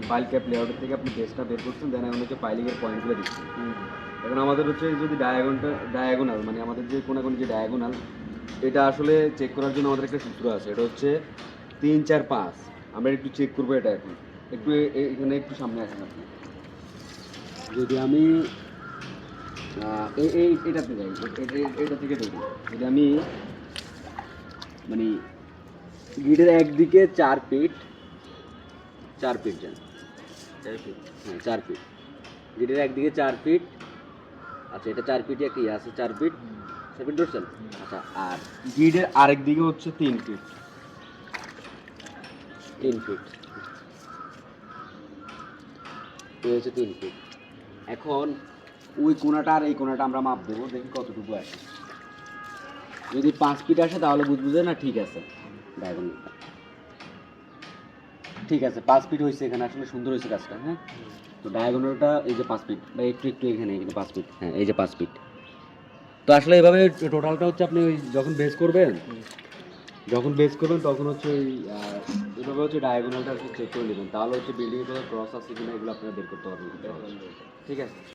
File cap লেআউটের থেকে আপনি বেসটা বের করছেন, দেন এখন হচ্ছে ফাইলিংয়ের পয়েন্টগুলো দিচ্ছেন। এখন আমাদের হচ্ছে যদি ডায়াগোনাল মানে আমাদের যে কোনাকুনি যে ডায়াগোনাল, এটা আসলে চেক করার জন্য আমাদের একটা সূত্র আছে, এটা হচ্ছে 3 4 5। আমরা একটু চেক করবো এটা এখন। একটু এখানে একটু সামনে আসেন আপনি। যদি আমি এটাতে যাই, এটা থেকে ধরি, যদি আমি মানে গ্রিডের একদিকে 4 ফিট, 4 ফিট যান, 4 ফিট, হ্যাঁ 4 ফিট গ্রিডের একদিকে 4 ফিট। আচ্ছা, এটা 4 ফিটই একটা আছে, 4 ফিট 4 ফিট ধরছেন। আচ্ছা, আর গ্রিডের আরেক দিকে হচ্ছে 3 ফিট, 3 ফিট, এই হচ্ছে 3 ফিট। এখন ওই কোণাটা আর এই কোণাটা আমরা মাপ দেবো, দেখি কতটুকু আসে। যদি 5 ফিট আসে তাহলে বুঝবো যে না ঠিক আছে ডায়াগোনালটা। ঠিক আছে, 5 ফিট হয়েছে, এখানে আসলে সুন্দর হয়েছে কাজটা। হ্যাঁ, তো ডায়াগোনালটা এই যে 5 ফিট বা একটু একটু এখানে 5 ফিট, হ্যাঁ এই যে 5 ফিট। তো আসলে এভাবে টোটালটা হচ্ছে আপনি ওই যখন বেস করবেন, তখন হচ্ছে ওই এভাবে হচ্ছে ডায়াগোনালটা চেক করে নেবেন, তাহলে হচ্ছে বিল্ডিংয়ের কোথাও ক্রস আছে কিনা এগুলো আপনারা বের করতে পারবেন। ঠিক আছে।